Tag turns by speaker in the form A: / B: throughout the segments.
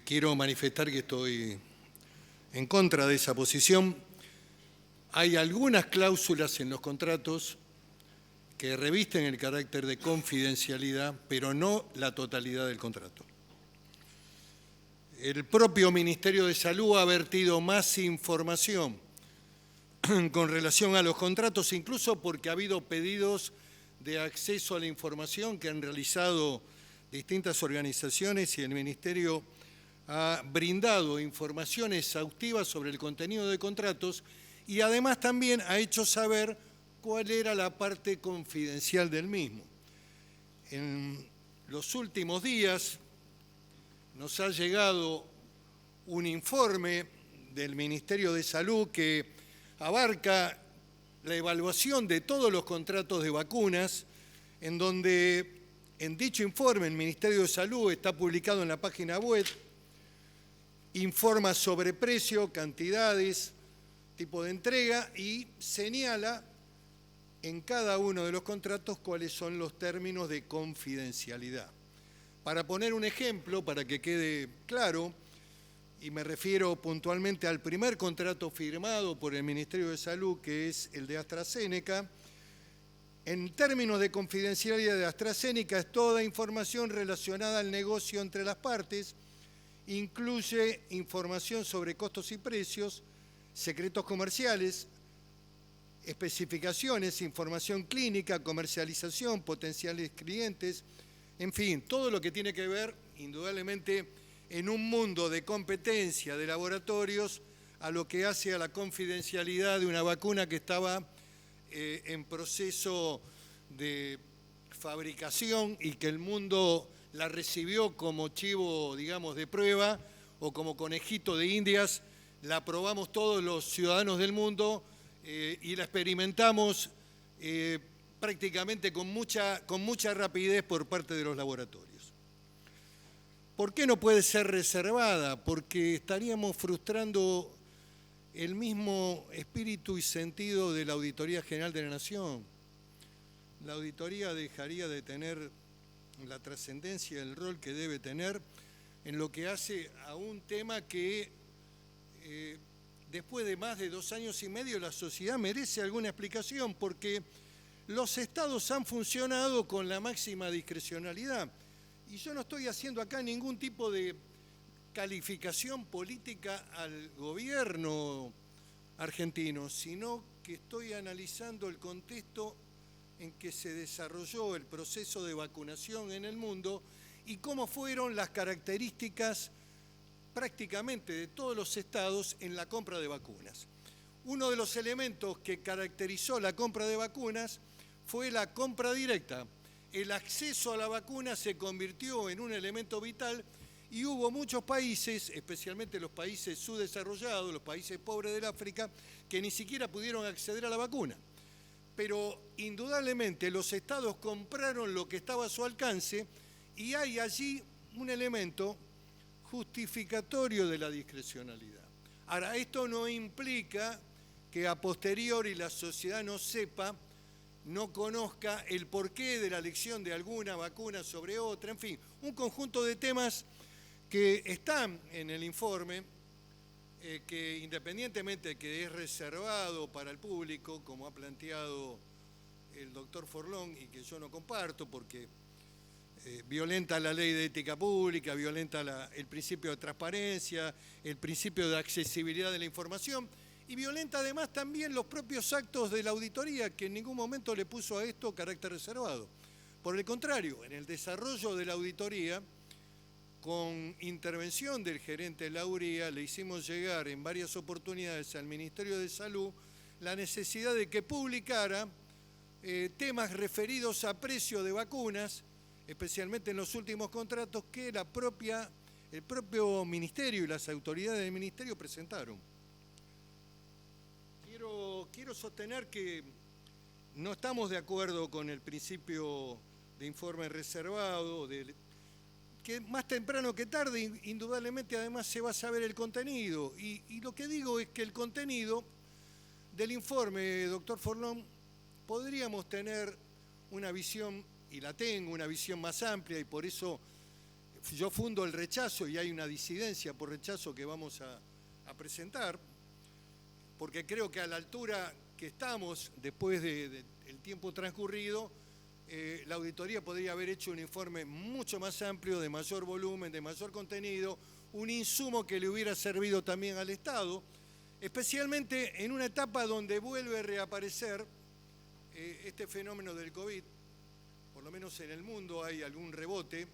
A: quiero manifestar que estoy en contra de esa posición. Hay algunas cláusulas en los contratos que revisten el carácter de confidencialidad, pero no la totalidad del contrato. El propio Ministerio de Salud ha vertido más información con relación a los contratos, incluso porque ha habido pedidos de acceso a la información que han realizado distintas organizaciones y el Ministerio ha brindado información exhaustiva sobre el contenido de contratos y además también ha hecho saber cuál era la parte confidencial del mismo. En los últimos días nos ha llegado un informe del Ministerio de Salud que abarca la evaluación de todos los contratos de vacunas, en donde en dicho informe el Ministerio de Salud está publicado en la página web, informa sobre precio, cantidades, tipo de entrega y señala en cada uno de los contratos cuáles son los términos de confidencialidad. Para poner un ejemplo, para que quede claro, y me refiero puntualmente al primer contrato firmado por el Ministerio de Salud, que es el de AstraZeneca, en términos de confidencialidad de AstraZeneca es toda información relacionada al negocio entre las partes, incluye información sobre costos y precios, secretos comerciales, especificaciones, información clínica, comercialización, potenciales clientes, en fin, todo lo que tiene que ver, indudablemente, en un mundo de competencia de laboratorios a lo que hace a la confidencialidad de una vacuna que estaba en proceso de fabricación y que el mundo la recibió como chivo, digamos, de prueba o como conejito de Indias, la probamos todos los ciudadanos del mundo y la experimentamos prácticamente con mucha rapidez por parte de los laboratorios. ¿Por qué no puede ser reservada? Porque estaríamos frustrando el mismo espíritu y sentido de la Auditoría General de la Nación. La auditoría dejaría de tener la trascendencia y el rol que debe tener en lo que hace a un tema que después de más de 2 años y medio la sociedad merece alguna explicación, porque los estados han funcionado con la máxima discrecionalidad. Y yo no estoy haciendo acá ningún tipo de calificación política al gobierno argentino, sino que estoy analizando el contexto en que se desarrolló el proceso de vacunación en el mundo y cómo fueron las características prácticamente de todos los estados en la compra de vacunas. Uno de los elementos que caracterizó la compra de vacunas fue la compra directa. El acceso a la vacuna se convirtió en un elemento vital y hubo muchos países, especialmente los países subdesarrollados, los países pobres del África, que ni siquiera pudieron acceder a la vacuna. Pero indudablemente los estados compraron lo que estaba a su alcance y hay allí un elemento justificatorio de la discrecionalidad. Ahora, esto no implica que a posteriori la sociedad no sepa, no conozca el porqué de la elección de alguna vacuna sobre otra, en fin, un conjunto de temas que están en el informe, que independientemente de que es reservado para el público, como ha planteado el doctor Forlón, y que yo no comparto porque violenta la ley de ética pública, violenta el principio de transparencia, el principio de accesibilidad de la información, y violenta además también los propios actos de la auditoría, que en ningún momento le puso a esto carácter reservado. Por el contrario, en el desarrollo de la auditoría, con intervención del gerente de la URIA, le hicimos llegar en varias oportunidades al Ministerio de Salud la necesidad de que publicara temas referidos a precio de vacunas, especialmente en los últimos contratos que el propio Ministerio y las autoridades del Ministerio presentaron. Quiero sostener que no estamos de acuerdo con el principio de informe reservado, que más temprano que tarde, indudablemente, además se va a saber el contenido. Y lo que digo es que el contenido del informe, doctor Forlón, podríamos tener una visión, y la tengo, una visión más amplia, y por eso yo fundo el rechazo y hay una disidencia por rechazo que vamos a presentar, porque creo que a la altura que estamos, después del tiempo transcurrido, la auditoría podría haber hecho un informe mucho más amplio, de mayor volumen, de mayor contenido, un insumo que le hubiera servido también al Estado, especialmente en una etapa donde vuelve a reaparecer este fenómeno del COVID. Por lo menos en el mundo hay algún rebote.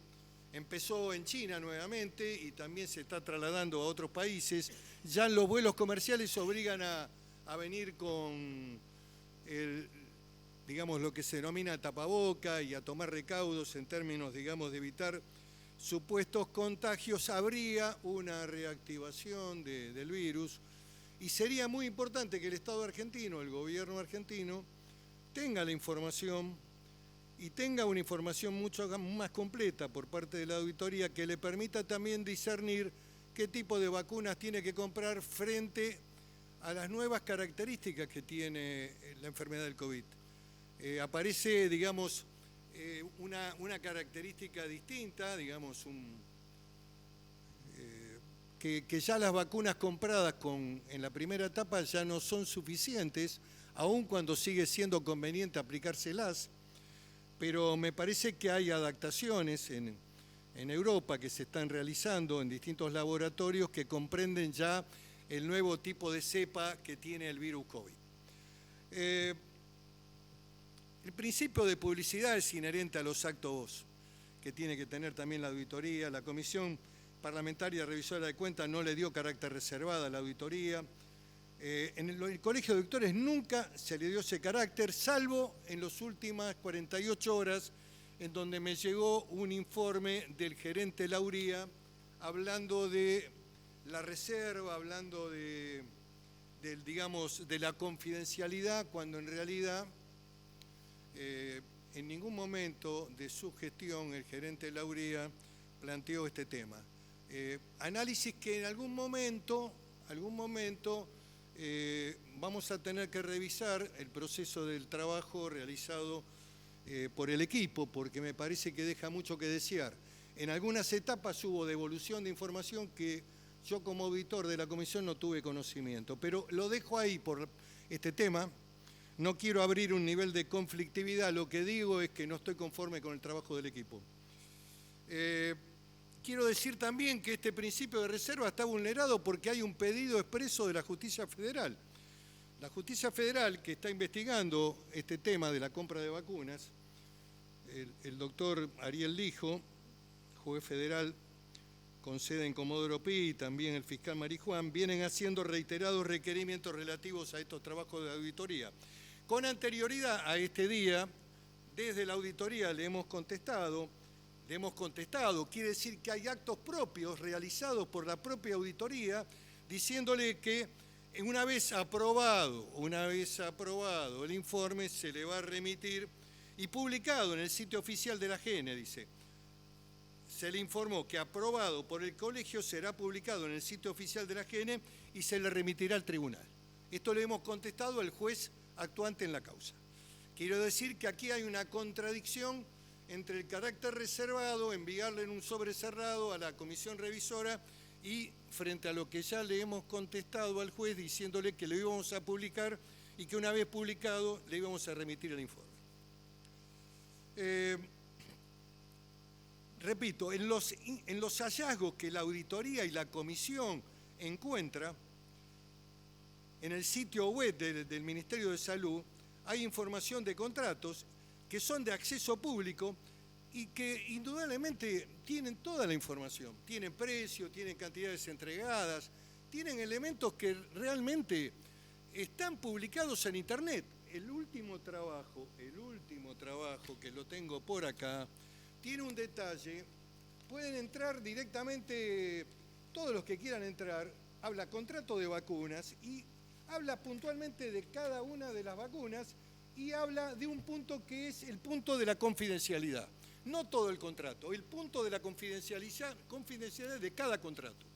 A: Empezó en China nuevamente y también se está trasladando a otros países. Ya los vuelos comerciales obligan a venir con digamos, lo que se denomina tapaboca y a tomar recaudos en términos, digamos, de evitar supuestos contagios. Habría una reactivación del virus y sería muy importante que el Estado argentino, el gobierno argentino, tenga la información y tenga una información mucho más completa por parte de la auditoría que le permita también discernir qué tipo de vacunas tiene que comprar frente a las nuevas características que tiene la enfermedad del COVID. Aparece, digamos, una característica distinta, digamos, que ya las vacunas compradas en la primera etapa ya no son suficientes, aun cuando sigue siendo conveniente aplicárselas, pero me parece que hay adaptaciones en Europa que se están realizando en distintos laboratorios que comprenden ya el nuevo tipo de cepa que tiene el virus COVID. El principio de publicidad es inherente a los actos que tiene que tener también la auditoría. La Comisión Parlamentaria Revisora de Cuentas no le dio carácter reservado a la auditoría. En el Colegio de Auditores nunca se le dio ese carácter, salvo en las últimas 48 horas, en donde me llegó un informe del gerente Lauría hablando de la reserva, hablando digamos, de la confidencialidad, cuando en realidad en ningún momento de su gestión el gerente Lauría planteó este tema. Análisis que en algún momento vamos a tener que revisar el proceso del trabajo realizado por el equipo, porque me parece que deja mucho que desear. En algunas etapas hubo devolución de información que yo como auditor de la comisión no tuve conocimiento, pero lo dejo ahí por este tema. No quiero abrir un nivel de conflictividad, lo que digo es que no estoy conforme con el trabajo del equipo. Quiero decir también que este principio de reserva está vulnerado porque hay un pedido expreso de la Justicia Federal. La Justicia Federal, que está investigando este tema de la compra de vacunas, el doctor Ariel Lijo, juez federal con sede en Comodoro Pi, y también el fiscal Marijuán, vienen haciendo reiterados requerimientos relativos a estos trabajos de auditoría. Con anterioridad a este día, desde la auditoría le hemos contestado, quiere decir que hay actos propios realizados por la propia auditoría, diciéndole que una vez aprobado el informe, se le va a remitir y publicado en el sitio oficial de la GN, dice. Se le informó que aprobado por el colegio será publicado en el sitio oficial de la GN y se le remitirá al tribunal. Esto le hemos contestado al juez actuante en la causa. Quiero decir que aquí hay una contradicción entre el carácter reservado, enviarle en un sobre cerrado a la comisión revisora y frente a lo que ya le hemos contestado al juez diciéndole que lo íbamos a publicar y que una vez publicado le íbamos a remitir el informe. Repito, en los hallazgos que la auditoría y la comisión encuentra, en el sitio web del Ministerio de Salud hay información de contratos que son de acceso público y que indudablemente tienen toda la información. Tienen precio, tienen cantidades entregadas, tienen elementos que realmente están publicados en Internet. El último trabajo que lo tengo por acá, tiene un detalle. Pueden entrar directamente todos los que quieran entrar. Habla contrato de vacunas y habla puntualmente de cada una de las vacunas y habla de un punto que es el punto de la confidencialidad. No todo el contrato, el punto de la confidencialidad de cada contrato.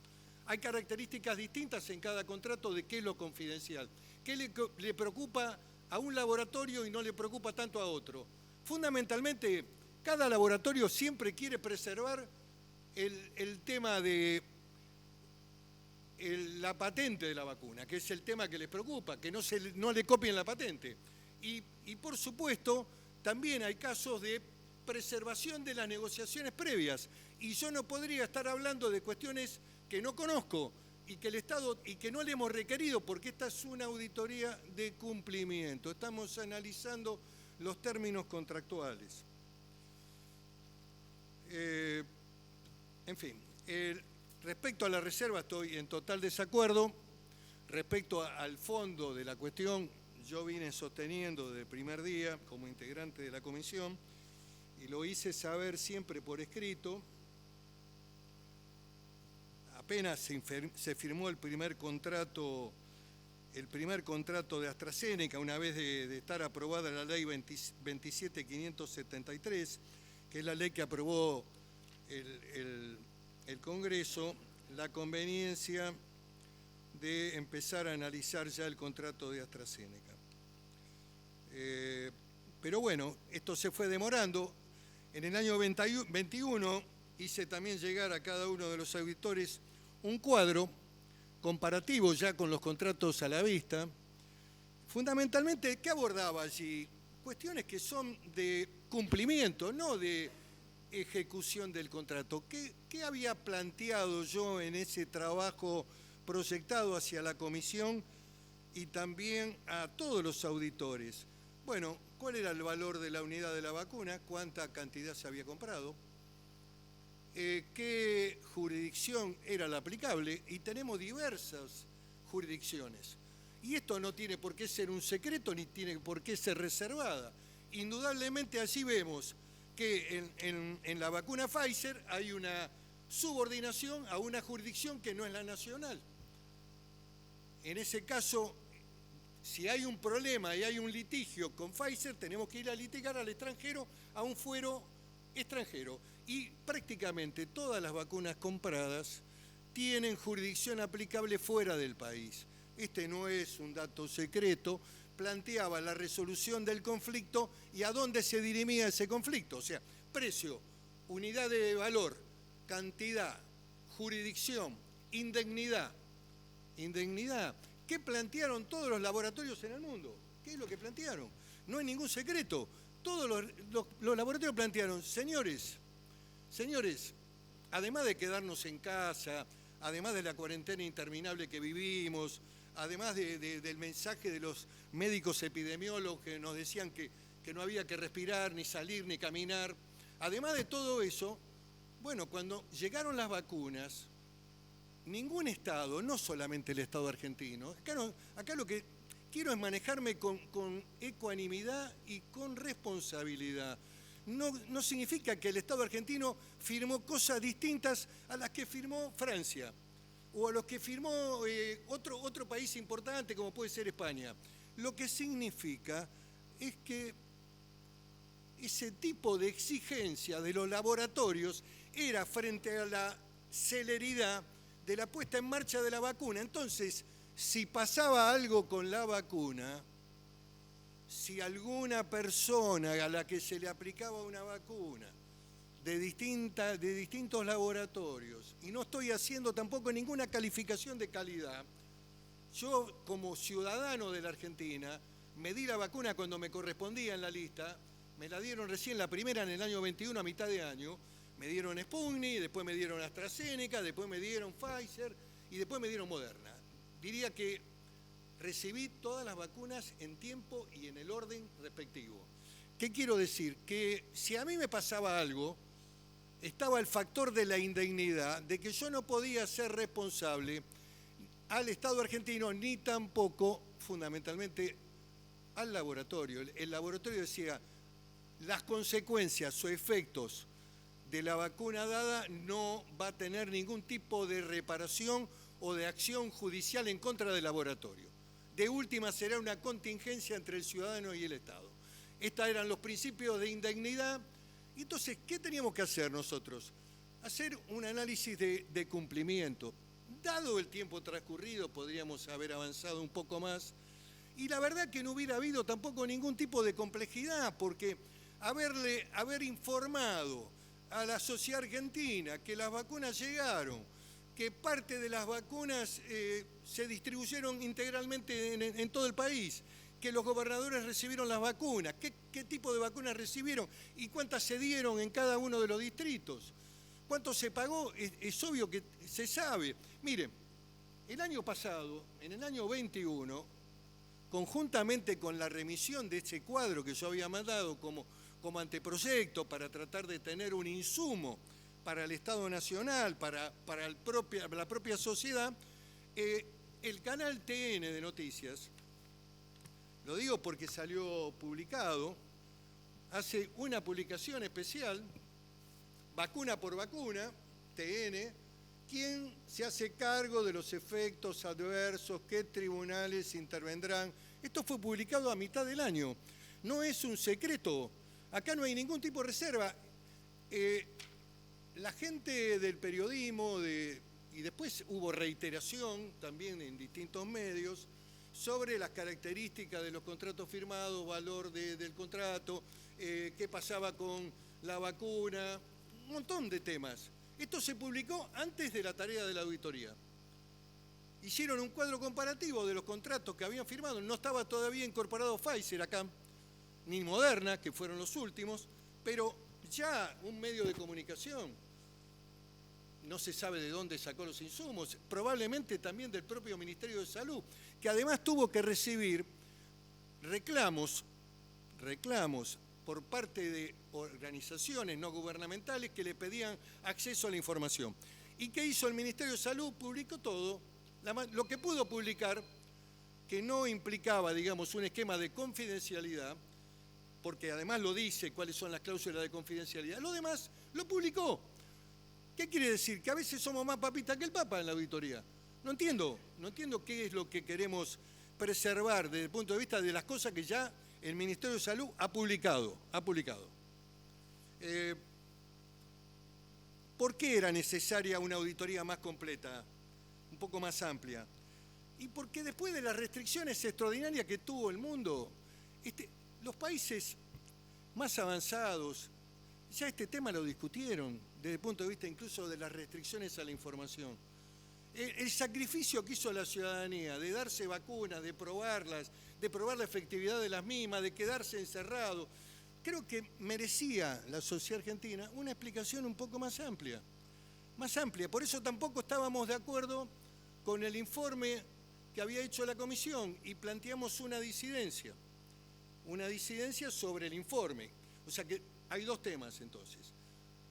A: Hay características distintas en cada contrato de qué es lo confidencial. ¿Qué le preocupa a un laboratorio y no le preocupa tanto a otro? Fundamentalmente, cada laboratorio siempre quiere preservar el tema de la patente de la vacuna, que es el tema que les preocupa, que no le copien la patente. Y por supuesto, también hay casos de preservación de las negociaciones previas. Y yo no podría estar hablando de cuestiones que no conozco y que el Estado y que no le hemos requerido, porque esta es una auditoría de cumplimiento. Estamos analizando los términos contractuales. En fin, respecto a la reserva estoy en total desacuerdo. Respecto al fondo de la cuestión, yo vine sosteniendo desde el primer día como integrante de la comisión y lo hice saber siempre por escrito. Apenas se firmó el primer contrato de AstraZeneca, una vez de estar aprobada la ley 27573, que es la ley que aprobó el Congreso, la conveniencia de empezar a analizar ya el contrato de AstraZeneca. Pero bueno, esto se fue demorando. En el año 21 hice también llegar a cada uno de los auditores un cuadro comparativo ya con los contratos a la vista. Fundamentalmente, ¿qué abordaba allí? Cuestiones que son de cumplimiento, no de ejecución del contrato. ¿Qué había planteado yo en ese trabajo proyectado hacia la comisión y también a todos los auditores? Bueno, ¿cuál era el valor de la unidad de la vacuna? ¿Cuánta cantidad se había comprado? ¿Qué jurisdicción era la aplicable? Y tenemos diversas jurisdicciones. Y esto no tiene por qué ser un secreto ni tiene por qué ser reservada. Indudablemente allí vemos que en la vacuna Pfizer hay una subordinación a una jurisdicción que no es la nacional. En ese caso, si hay un problema y hay un litigio con Pfizer, tenemos que ir a litigar al extranjero, a un fuero extranjero. Y prácticamente todas las vacunas compradas tienen jurisdicción aplicable fuera del país. Este no es un dato secreto, planteaba la resolución del conflicto y a dónde se dirimía ese conflicto. O sea, precio, unidad de valor, cantidad, jurisdicción, indemnidad. Indemnidad. ¿Qué plantearon todos los laboratorios en el mundo? ¿Qué es lo que plantearon? No hay ningún secreto. Todos los laboratorios plantearon, señores, además de quedarnos en casa, además de la cuarentena interminable que vivimos, además del mensaje de los médicos epidemiólogos que nos decían que no había que respirar, ni salir, ni caminar, además de todo eso, bueno, cuando llegaron las vacunas, ningún Estado, no solamente el Estado argentino, acá lo que quiero es manejarme con ecuanimidad y con responsabilidad. No significa que el Estado argentino firmó cosas distintas a las que firmó Francia o a los que firmó otro país importante como puede ser España. Lo que significa es que ese tipo de exigencia de los laboratorios era frente a la celeridad de la puesta en marcha de la vacuna. Entonces, si pasaba algo con la vacuna, si alguna persona a la que se le aplicaba una vacuna de distintos laboratorios, y no estoy haciendo tampoco ninguna calificación de calidad, yo como ciudadano de la Argentina me di la vacuna cuando me correspondía en la lista, me la dieron recién la primera en el año 21 a mitad de año, me dieron Sputnik, después me dieron AstraZeneca, después me dieron Pfizer y después me dieron Moderna. Diría que recibí todas las vacunas en tiempo y en el orden respectivo. ¿Qué quiero decir? Que si a mí me pasaba algo, estaba el factor de la indemnidad, de que yo no podía ser responsable al Estado argentino, ni tampoco, fundamentalmente, al laboratorio. El laboratorio decía, las consecuencias o efectos de la vacuna dada no va a tener ningún tipo de reparación o de acción judicial en contra del laboratorio. De última será una contingencia entre el ciudadano y el Estado. Estos eran los principios de indemnidad. Entonces, ¿qué teníamos que hacer nosotros? Hacer un análisis de cumplimiento. Dado el tiempo transcurrido, podríamos haber avanzado un poco más. Y la verdad que no hubiera habido tampoco ningún tipo de complejidad, porque haber informado a la sociedad argentina, que las vacunas llegaron, que parte de las vacunas se distribuyeron integralmente en todo el país, que los gobernadores recibieron las vacunas, qué tipo de vacunas recibieron y cuántas se dieron en cada uno de los distritos. ¿Cuánto se pagó? Es obvio que se sabe. Miren, el año pasado, en el año 21, conjuntamente con la remisión de ese cuadro que yo había mandado como anteproyecto para tratar de tener un insumo para el Estado Nacional, para la propia sociedad, el canal TN de Noticias, lo digo porque salió publicado, hace una publicación especial, vacuna por vacuna, TN, ¿quién se hace cargo de los efectos adversos? ¿Qué tribunales intervendrán? Esto fue publicado a mitad del año. No es un secreto. Acá no hay ningún tipo de reserva. La gente del periodismo, y después hubo reiteración también en distintos medios, sobre las características de los contratos firmados, valor del contrato, qué pasaba con la vacuna, un montón de temas. Esto se publicó antes de la tarea de la auditoría. Hicieron un cuadro comparativo de los contratos que habían firmado. No estaba todavía incorporado Pfizer acá, ni Moderna, que fueron los últimos, pero ya un medio de comunicación, no se sabe de dónde sacó los insumos, probablemente también del propio Ministerio de Salud, que además tuvo que recibir reclamos por parte de organizaciones no gubernamentales que le pedían acceso a la información. ¿Y qué hizo el Ministerio de Salud? Publicó todo, lo que pudo publicar, que no implicaba, digamos, un esquema de confidencialidad, porque además lo dice cuáles son las cláusulas de confidencialidad. Lo demás lo publicó. ¿Qué quiere decir? Que a veces somos más papistas que el Papa en la auditoría. No entiendo qué es lo que queremos preservar desde el punto de vista de las cosas que ya el Ministerio de Salud ha publicado. ¿Por qué era necesaria una auditoría más completa, un poco más amplia? Y porque después de las restricciones extraordinarias que tuvo el mundo, los países más avanzados ya este tema lo discutieron desde el punto de vista incluso de las restricciones a la información. El sacrificio que hizo la ciudadanía de darse vacunas, de probarlas, de probar la efectividad de las mismas, de quedarse encerrado, creo que merecía la sociedad argentina una explicación un poco más amplia. Por eso tampoco estábamos de acuerdo con el informe que había hecho la comisión y planteamos una disidencia sobre el informe. O sea que hay dos temas entonces.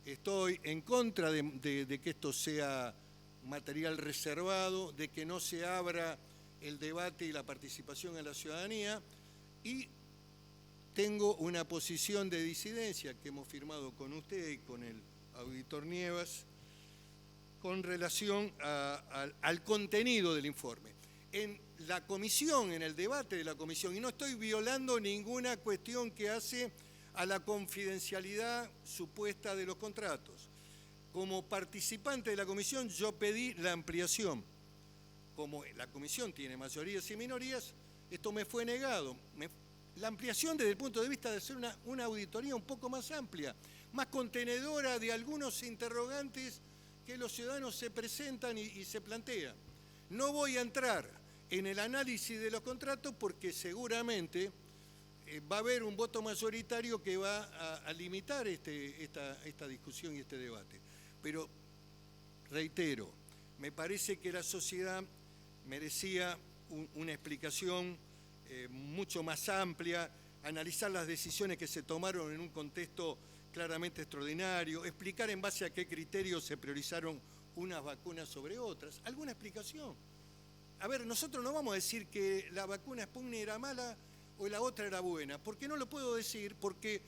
A: Estoy en contra de que esto sea material reservado, de que no se abra el debate y la participación en la ciudadanía, y tengo una posición de disidencia que hemos firmado con usted y con el auditor Nievas con relación al contenido del informe. En la comisión, en el debate de la comisión, y no estoy violando ninguna cuestión que hace a la confidencialidad supuesta de los contratos. Como participante de la comisión yo pedí la ampliación. Como la comisión tiene mayorías y minorías, esto me fue negado. La ampliación desde el punto de vista de hacer una auditoría un poco más amplia, más contenedora de algunos interrogantes que los ciudadanos se presentan y se plantean. No voy a entrar en el análisis de los contratos porque seguramente va a haber un voto mayoritario que va a limitar esta discusión y este debate. Pero, reitero, me parece que la sociedad merecía una explicación mucho más amplia, analizar las decisiones que se tomaron en un contexto claramente extraordinario, explicar en base a qué criterios se priorizaron unas vacunas sobre otras. ¿Alguna explicación? A ver, nosotros no vamos a decir que la vacuna Sputnik era mala o la otra era buena. ¿Por qué no lo puedo decir? Porque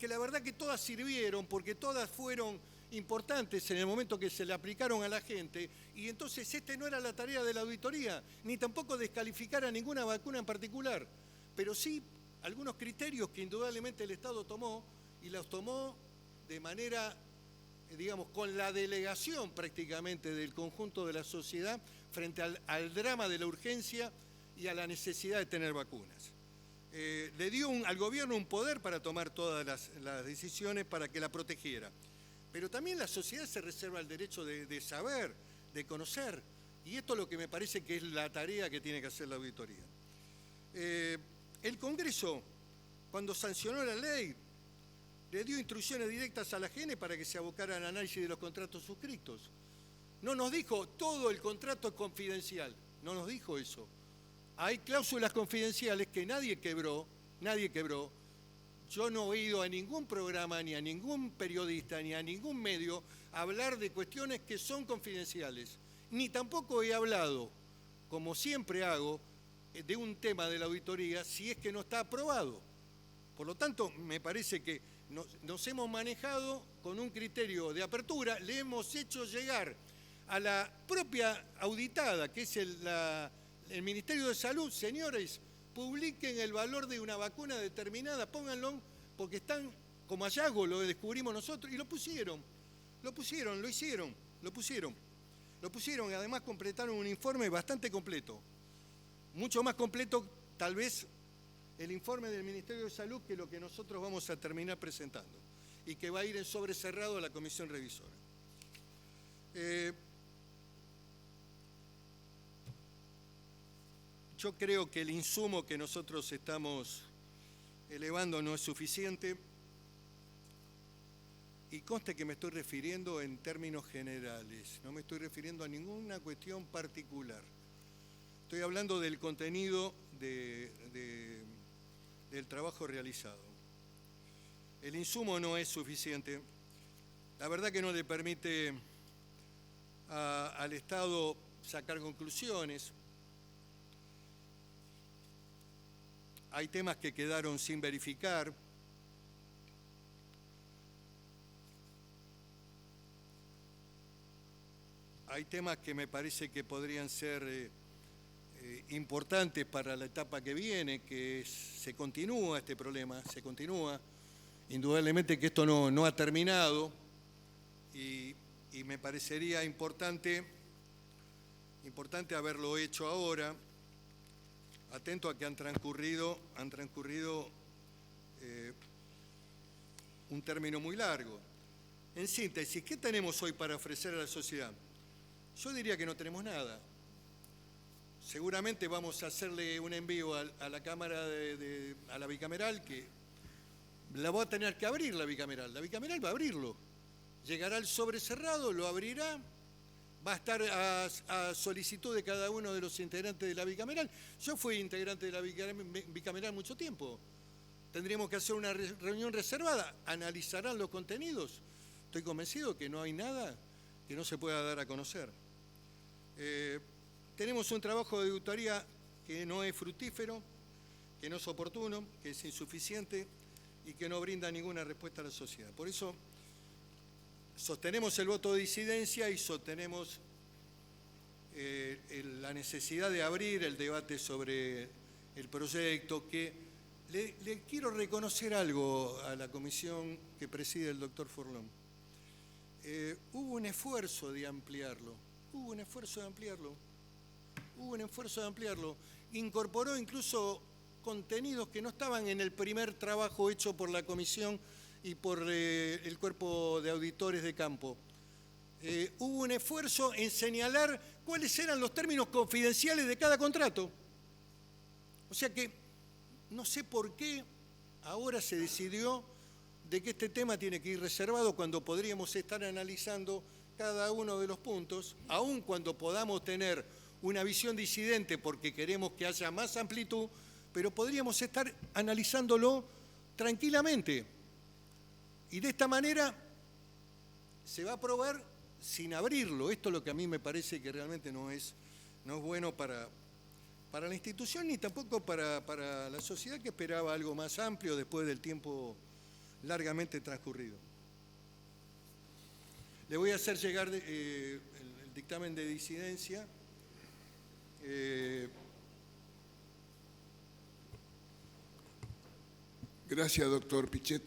A: la verdad que todas sirvieron, porque todas fueron importantes en el momento que se le aplicaron a la gente, y entonces no era la tarea de la auditoría, ni tampoco descalificar a ninguna vacuna en particular, pero sí algunos criterios que indudablemente el Estado tomó, y los tomó de manera, digamos, con la delegación prácticamente del conjunto de la sociedad frente al drama de la urgencia y a la necesidad de tener vacunas. Le dio al gobierno un poder para tomar todas las decisiones para que la protegiera. pero también la sociedad se reserva el derecho de saber, de conocer, y esto es lo que me parece que es la tarea que tiene que hacer la auditoría. El Congreso, cuando sancionó la ley, le dio instrucciones directas a la AGN para que se abocara al análisis de los contratos suscritos. No nos dijo, todo el contrato es confidencial, no nos dijo eso. Hay cláusulas confidenciales que nadie quebró. Yo no he oído a ningún programa, ni a ningún periodista, ni a ningún medio hablar de cuestiones que son confidenciales. Ni tampoco he hablado, como siempre hago, de un tema de la auditoría si es que no está aprobado. Por lo tanto, me parece que nos hemos manejado con un criterio de apertura, le hemos hecho llegar a la propia auditada, que es el Ministerio de Salud, señores, publiquen el valor de una vacuna determinada, pónganlo, porque están como hallazgo, lo descubrimos nosotros, y lo pusieron, y además completaron un informe bastante completo, mucho más completo tal vez el informe del Ministerio de Salud que lo que nosotros vamos a terminar presentando y que va a ir en sobre cerrado a la Comisión Revisora. Yo creo que el insumo que nosotros estamos elevando no es suficiente y conste que me estoy refiriendo en términos generales, no me estoy refiriendo a ninguna cuestión particular. Estoy hablando del contenido del trabajo realizado. El insumo no es suficiente. La verdad que no le permite al Estado sacar conclusiones. Hay temas que quedaron sin verificar. Hay temas que me parece que podrían ser importantes para la etapa que viene, que se continúa este problema, se continúa. Indudablemente que esto no ha terminado y me parecería importante haberlo hecho ahora, atento a que han transcurrido un término muy largo. En síntesis, ¿qué tenemos hoy para ofrecer a la sociedad? Yo diría que no tenemos nada. Seguramente vamos a hacerle un envío a la Cámara, a la bicameral, que la va a tener que abrir la bicameral. La bicameral va a abrirlo. Llegará el sobre cerrado, lo abrirá, va a estar a solicitud de cada uno de los integrantes de la bicameral. Yo fui integrante de la bicameral mucho tiempo. Tendríamos que hacer una reunión reservada. Analizarán los contenidos. Estoy convencido que no hay nada que no se pueda dar a conocer. Tenemos un trabajo de auditoría que no es fructífero, que no es oportuno, que es insuficiente y que no brinda ninguna respuesta a la sociedad. Por eso sostenemos el voto de disidencia y sostenemos la necesidad de abrir el debate sobre el proyecto, que le quiero reconocer algo a la comisión que preside el doctor Forlón. Hubo un esfuerzo de ampliarlo, incorporó incluso contenidos que no estaban en el primer trabajo hecho por la comisión y por el cuerpo de auditores de campo. Hubo un esfuerzo en señalar cuáles eran los términos confidenciales de cada contrato. O sea que no sé por qué ahora se decidió de que este tema tiene que ir reservado cuando podríamos estar analizando cada uno de los puntos, aun cuando podamos tener una visión disidente porque queremos que haya más amplitud, pero podríamos estar analizándolo tranquilamente. Y de esta manera se va a aprobar sin abrirlo. Esto es lo que a mí me parece que realmente no es bueno para la institución ni tampoco para la sociedad, que esperaba algo más amplio después del tiempo largamente transcurrido. Le voy a hacer llegar el dictamen de disidencia.
B: Gracias, doctor Pichetto.